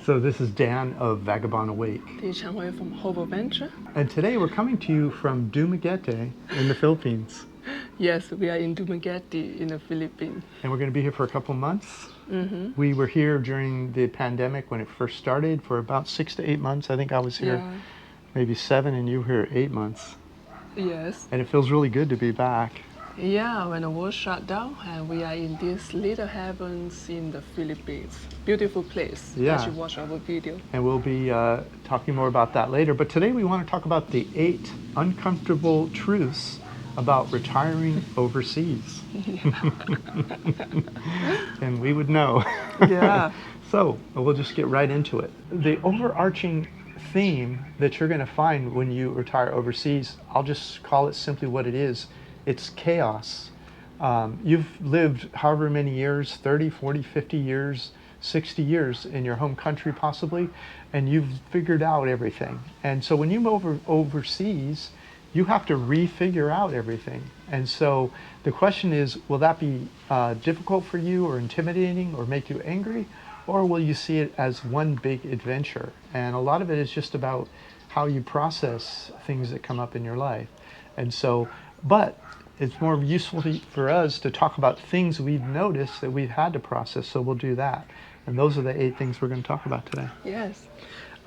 So this is Dan of Vagabond Awake. 𝗔蔷薇 from Hobo Venture. And today we're coming to you from 𝗕𝗢𝗪𝗪 in the Philippines. Yes, we are in 𝗕𝗢𝗪 in the Philippines. And we're going to be here for a couple months. We were here during the pandemic when it first started for about 6 to 8 months. I think I was here maybe 7 and you were here 8 months. Yes. And it feels really good to be back. Yeah, when the world shut down and we are in these little heavens in the Philippines. Beautiful place as you watch our video. And we'll be talking more about that later. But today we want to talk about the 8 uncomfortable truths about retiring overseas. And we would know. Yeah. So we'll just get right into it. The overarching theme that you're going to find when you retire overseas, I'll just call it simply what it is. It's chaos. You've lived however many years, 30, 40, 50 years, 60 years in your home country possibly, and you've figured out everything. And so when you move overseas, you have to refigure out everything. And so the question is, will that be difficult for you or intimidating or make you angry? Or will you see it as one big adventure? And a lot of it is just about how you process things that come up in your life. And so, but it's more useful for us to talk about things we've noticed that we've had to process, so we'll do that. And those are the 8 things we're going to talk about today. Yes.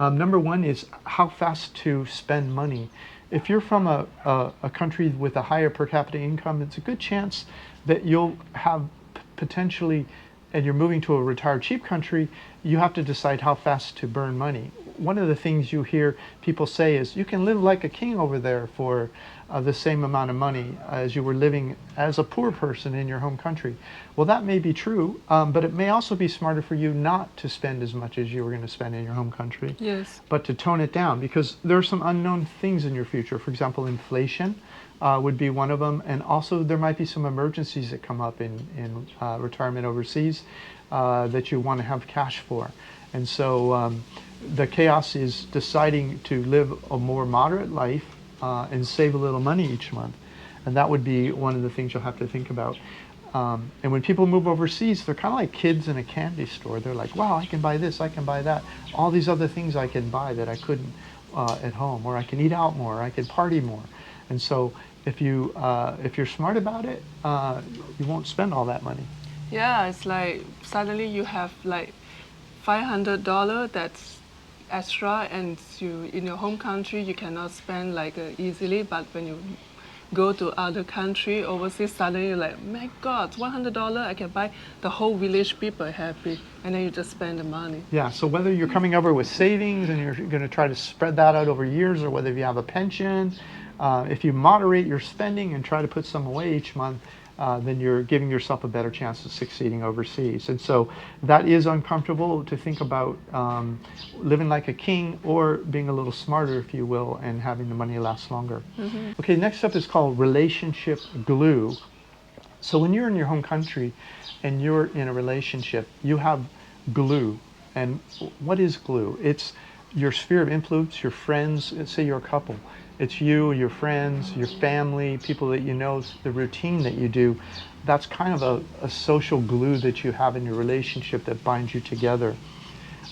Number 1 is how fast to spend money. If you're from a country with a higher per capita income, it's a good chance that you'll have potentially, and you're moving to a retired cheap country, you have to decide how fast to burn money. One of the things you hear people say is, you can live like a king over there for the same amount of money as you were living as a poor person in your home country. Well, that may be true, but it may also be smarter for you not to spend as much as you were going to spend in your home country. Yes. But to tone it down, because there are some unknown things in your future. For example, inflation would be one of them, and also there might be some emergencies that come up in retirement overseas that you want to have cash for. And so the chaos is deciding to live a more moderate life and save a little money each month. And that would be one of the things you'll have to think about. And when people move overseas, they're kind of like kids in a candy store. They're like, wow, I can buy this, I can buy that. All these other things I can buy that I couldn't at home, or I can eat out more, I can party more. And so if you're smart about it, you won't spend all that money. Yeah, it's like suddenly you have like $500 that's extra, and you in your home country you cannot spend like easily, but when you go to other country overseas, suddenly you're like, my God, $100 I can buy the whole village people happy, and then you just spend the money. Yeah, so whether you're coming over with savings and you're going to try to spread that out over years, or whether you have a pension, if you moderate your spending and try to put some away each month, then you're giving yourself a better chance of succeeding overseas. And so that is uncomfortable to think about, living like a king or being a little smarter, if you will, and having the money last longer. Okay, next up is called relationship glue. So when you're in your home country and you're in a relationship, you have glue. And what is glue? It's your sphere of influence, your friends. Let's say you're a couple. It's you, your friends, your family, people that you know, the routine that you do. That's kind of a social glue that you have in your relationship that binds you together.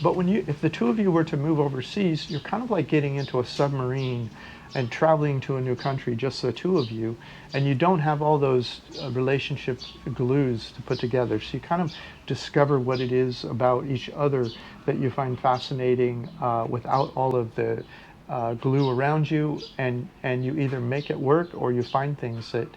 But if the two of you were to move overseas, you're kind of like getting into a submarine and traveling to a new country, just the two of you, and you don't have all those relationship glues to put together. So you kind of discover what it is about each other that you find fascinating without all of the glue around you, and you either make it work or you find things that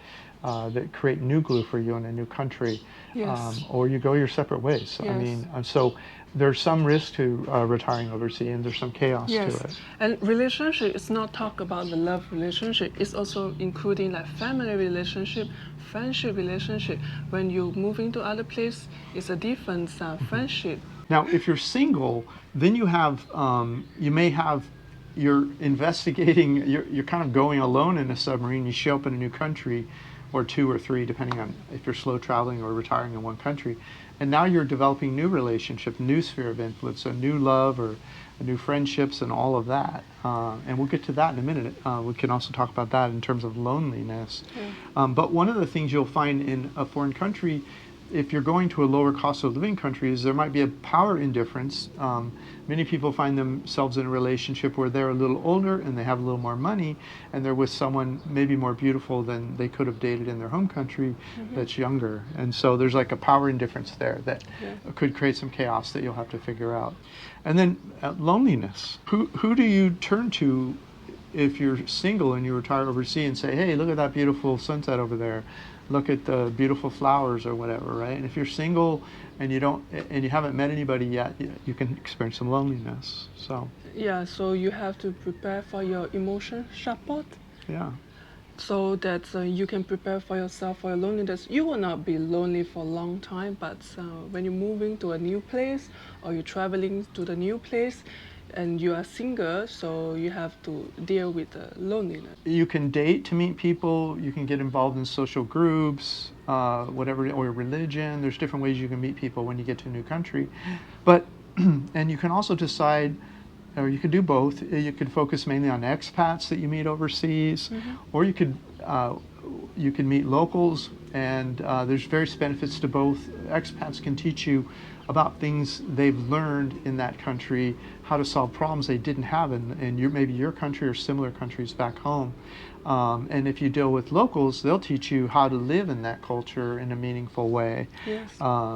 create new glue for you in a new country. Yes. Or you go your separate ways. Yes. I mean, so there's some risk to retiring overseas, and there's some chaos to it. And relationship is not talk about the love relationship. It's also including like family relationship, friendship relationship. When you move into other place, it's a different friendship. Now, if you're single, then you have you're investigating, you're kind of going alone in a submarine. You show up in a new country, or 2 or 3, depending on if you're slow traveling or retiring in one country. And now you're developing new relationship, new sphere of influence, a new love or new friendships and all of that. And we'll get to that in a minute. We can also talk about that in terms of loneliness. But one of the things you'll find in a foreign country if you're going to a lower cost of living countries, there might be a power indifference. Many people find themselves in a relationship where they're a little older and they have a little more money, and they're with someone maybe more beautiful than they could have dated in their home country that's younger. And so there's like a power indifference there that could create some chaos that you'll have to figure out. And then loneliness. Who do you turn to if you're single and you retire overseas and say, hey, look at that beautiful sunset over there, look at the beautiful flowers or whatever, right? And if you're single and you haven't met anybody yet, you can experience some loneliness. So Yeah, so you have to prepare for your emotion support. yeah. So that you can prepare for yourself for your loneliness. You will not be lonely for a long time, but when you're moving to a new place or you're traveling to the new place and you are single, so you have to deal with loneliness. You can date to meet people, you can get involved in social groups, whatever, or religion. There's different ways you can meet people when you get to a new country. But, and you can also decide, or you could do both. You could focus mainly on expats that you meet overseas, or you could meet locals, and there's various benefits to both. Expats can teach you about things they've learned in that country, how to solve problems they didn't have in maybe your country or similar countries back home. And if you deal with locals, they'll teach you how to live in that culture in a meaningful way. Yes.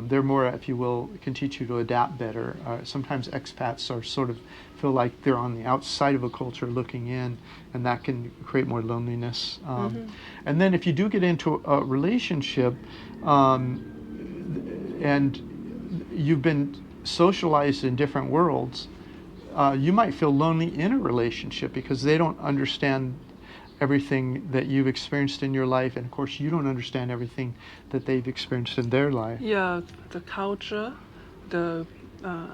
They're more, if you will, can teach you to adapt better. Sometimes expats are sort of feel like they're on the outside of a culture looking in, and that can create more loneliness. And then if you do get into a relationship, and you've been socialized in different worlds, you might feel lonely in a relationship because they don't understand everything that you've experienced in your life, and of course you don't understand everything that they've experienced in their life. Yeah, the culture, the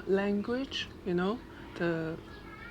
language, the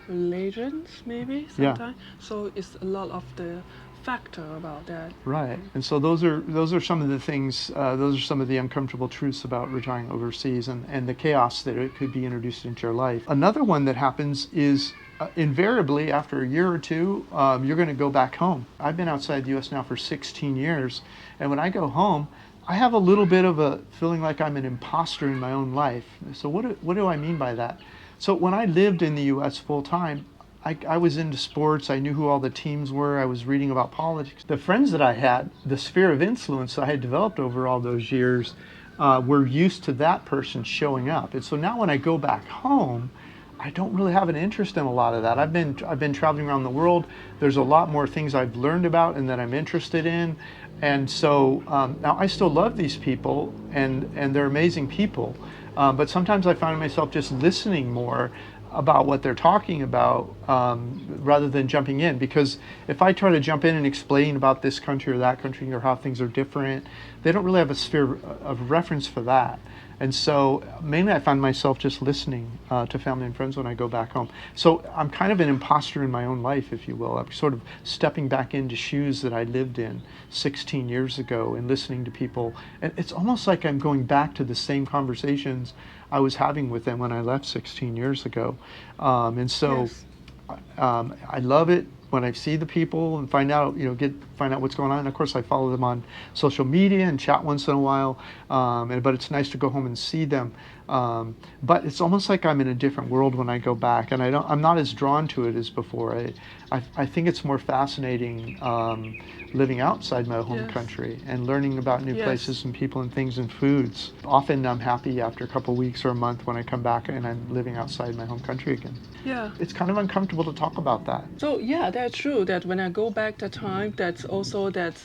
religions maybe sometimes. So it's a lot of the factor about that. Right, and so those are some of the things. Those are some of the uncomfortable truths about retiring overseas, and the chaos that it could be introduced into your life. Another one that happens is invariably after a year or two, you're going to go back home. I've been outside the U.S. now for 16 years, and when I go home, I have a little bit of a feeling like I'm an imposter in my own life. So what do I mean by that? So when I lived in the U.S. full time, I was into sports. I knew who all the teams were. I was reading about politics. The friends that I had, the sphere of influence I had developed over all those years, were used to that person showing up. And so now when I go back home, I don't really have an interest in a lot of that. I've been traveling around the world. There's a lot more things I've learned about and that I'm interested in. And so now I still love these people, and they're amazing people. But sometimes I find myself just listening more about what they're talking about rather than jumping in, because if I try to jump in and explain about this country or that country or how things are different, they don't really have a sphere of reference for that. And so mainly I find myself just listening to family and friends when I go back home. So I'm kind of an imposter in my own life, if you will. I'm sort of stepping back into shoes that I lived in 16 years ago and listening to people. And it's almost like I'm going back to the same conversations I was having with them when I left 16 years ago. And so Yes. I love it when I see the people and find out what's going on. And of course, I follow them on social media and chat once in a while. But it's nice to go home and see them. But it's almost like I'm in a different world when I go back, and I'm not as drawn to it as before. I think it's more fascinating living outside my home Yes. country and learning about new Yes. places and people and things and foods. Often I'm happy after a couple of weeks or a month when I come back and I'm living outside my home country again. Yeah. It's kind of uncomfortable to talk about that. So yeah, that's true. That when I go back that time, that's also that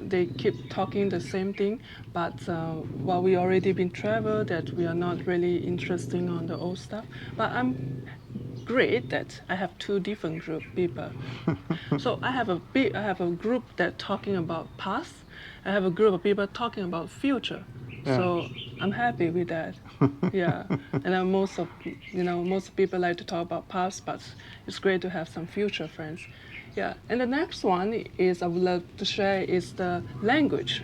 they keep talking the same thing, but while we already been traveled, that we are not really interested on the old stuff. But I'm great that I have two different group people. So I have a group that talking about past. I have a group of people talking about future. Yeah. So I'm happy with that. Yeah, and then most people like to talk about past, but it's great to have some future friends. Yeah, and the next one is I would love to share is the language.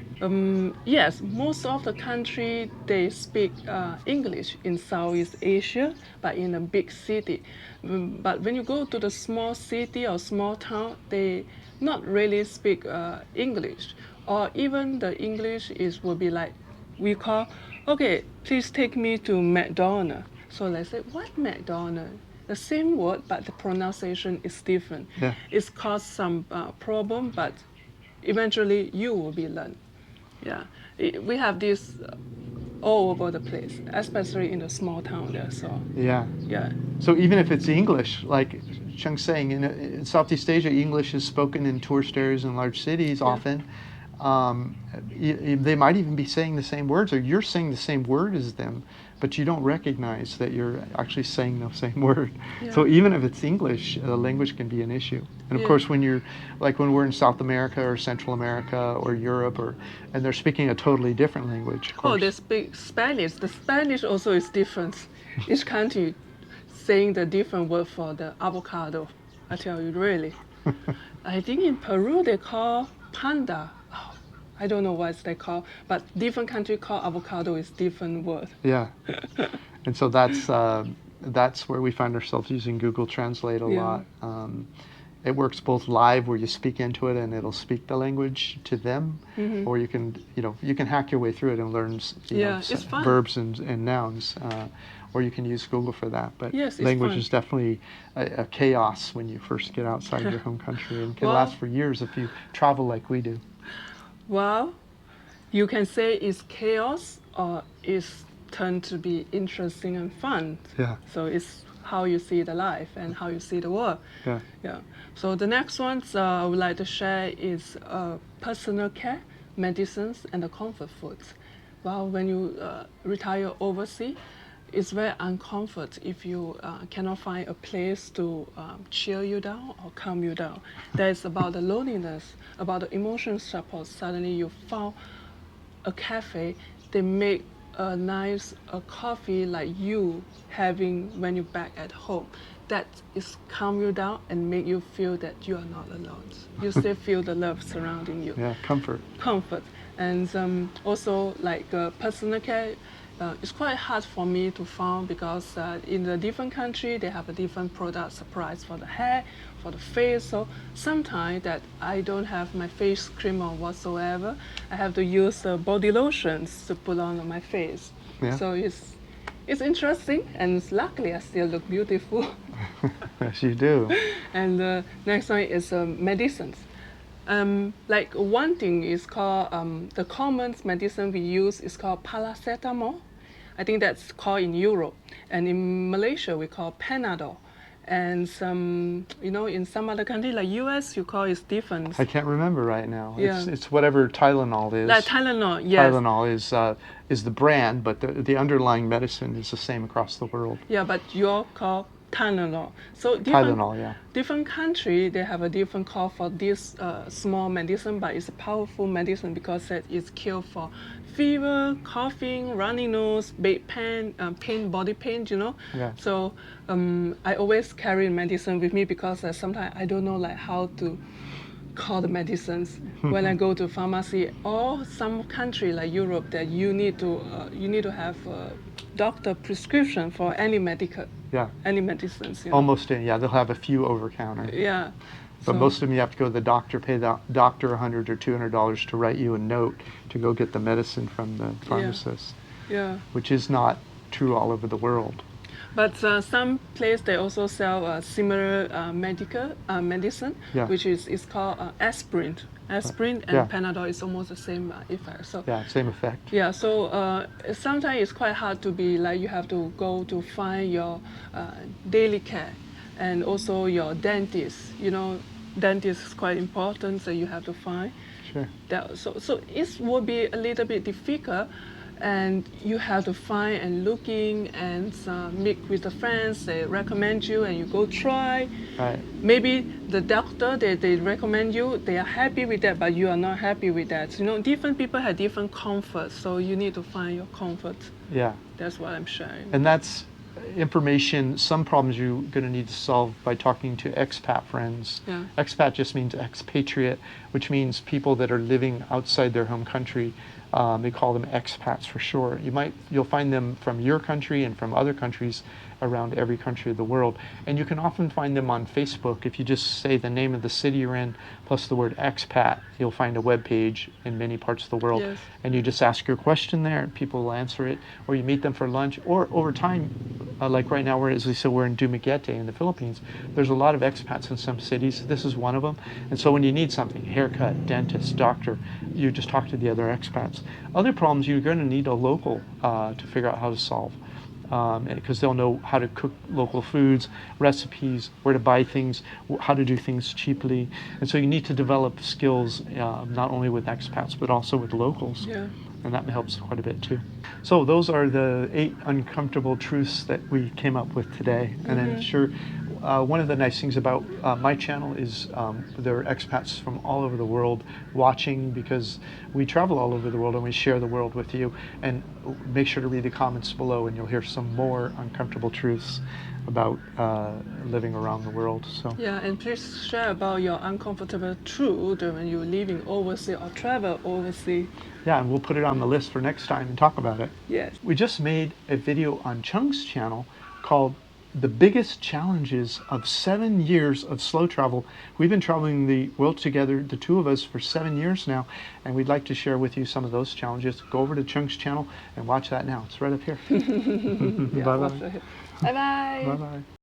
Yes, most of the country they speak English in Southeast Asia, but in a big city. But when you go to the small city or small town, they not really speak English, or even the English will be like we call, okay, please take me to McDonald's. So they say, what McDonald's? The same word, but the pronunciation is different. Yeah. It's caused some problem, but eventually you will be learned. Yeah, we have this all over the place, especially in the small town there. So Yeah. yeah, So even if it's English, like Cheng's saying, in Southeast Asia, English is spoken in tourist areas in large cities often. They might even be saying the same words, or you're saying the same word as them, but you don't recognize that you're actually saying the same word. Yeah. So even if it's English, the language can be an issue. And of Yeah. course, when you're like when we're in South America or Central America or Europe, and they're speaking a totally different language. Of oh, course. they speak Spanish. The Spanish also is different. Each country saying the different word for the avocado. I tell you, really. I think in Peru they call panda. Oh, I don't know what they call, but different country call avocado is different word. Yeah. And so that's where we find ourselves using Google Translate a Yeah. lot. It works both live, where you speak into it and it'll speak the language to them, or you can hack your way through it and learn Yeah, it's fun. verbs and nouns, or you can use Google for that. But Yes, it's language fun. is definitely a chaos when you first get outside your home country, and can Well- last for years if you travel like we do. Well, you can say it's chaos or it's turned to be interesting and fun. Yeah. So it's how you see the life and how you see the world. Yeah. Yeah. So the next ones I would like to share is personal care, medicines, and the comfort foods. Well, when you retire overseas, it's very uncomfort if you cannot find a place to chill you down or calm you down. That's about the loneliness, about the emotional support. Suddenly you found a cafe, they make a nice coffee like you having when you're back at home. That is calm you down and make you feel that you are not alone. You still feel the love surrounding you. Yeah. Comfort. Comfort. And also like personal care, it's quite hard for me to find because in the different country they have a different product price for the hair, for the face. So sometimes that I don't have my face cream or whatsoever, I have to use body lotions to put on my face. Yeah. So it's interesting, and luckily I still look beautiful. Yes, you do. And the next one is medicines. Like one thing is called, the common medicine we use is called paracetamol. I think that's called in Europe. And in Malaysia, we call Panadol. And in some other country like US, you call it different. I can't remember right now. Yeah. It's whatever Tylenol is. Like Tylenol, yes. Tylenol is the brand, but the underlying medicine is the same across the world. Yeah, but you're called Tylenol. So different, Tylenol, yeah. different country, they have a different call for this small medicine, but it's a powerful medicine because it is cure for fever, coughing, runny nose, body pain, Yeah. So I always carry medicine with me because sometimes I don't know like how to call the medicines when I go to pharmacy or some country like Europe that you need to have a doctor prescription for any Yeah. any medicines. Almost in, yeah. They'll have a few over counter. Yeah. But So- most of them you have to go to the doctor, pay the doctor $100 or $200 to write you a note to go get the medicine from the pharmacist, Yeah. which is not true all over the world. But some place they also sell similar medicine, Yeah. which is called aspirin. Aspirin and Yeah. Panadol is almost the same effect. So Yeah, same effect. yeah, so sometimes it's quite hard to be like you have to go to find your daily care and also your dentist. Dentist is quite important, so you have to find. Sure. So it will be a little bit difficult, and you have to find and looking and meet with the friends. They recommend you, and you go try. Right. Maybe the doctor they recommend you, they are happy with that, but you are not happy with that. Different people have different comforts, so you need to find your comfort. Yeah. That's what I'm sharing. And that's information, some problems you're going to need to solve by talking to expat friends. Yeah. Expat just means expatriate, which means people that are living outside their home country. They call them expats for short. You'll find them from your country and from other countries, around every country of the world. And you can often find them on Facebook. If you just say the name of the city you're in plus the word expat, you'll find a web page in many parts of the world. Yes. And you just ask your question there and people will answer it, or you meet them for lunch, or over time, like right now, as we said, we're in Dumaguete in the Philippines. There's a lot of expats in some cities. This is one of them. And so when you need something, haircut, dentist, doctor, you just talk to the other expats. Other problems you're going to need a local to figure out how to solve, because they'll know how to cook local foods, recipes, where to buy things, how to do things cheaply. And so you need to develop skills not only with expats but also with locals. Yeah. And that helps quite a bit too. So those are the 8 uncomfortable truths that we came up with today. And I'm sure one of the nice things about my channel is there are expats from all over the world watching, because we travel all over the world and we share the world with you. And make sure to read the comments below and you'll hear some more uncomfortable truths about living around the world. So Yeah, and please share about your uncomfortable truth when you're living overseas or travel overseas. yeah, and we'll put it on the list for next time and talk about it. Yes. We just made a video on Chung's channel called The Biggest Challenges of 7 Years of Slow Travel. We've been traveling the world together, the two of us, for 7 years now, and we'd like to share with you some of those challenges. Go over to Chung's channel and watch that now. It's right up here. Yeah, Bye-bye. Bye-bye. Bye-bye.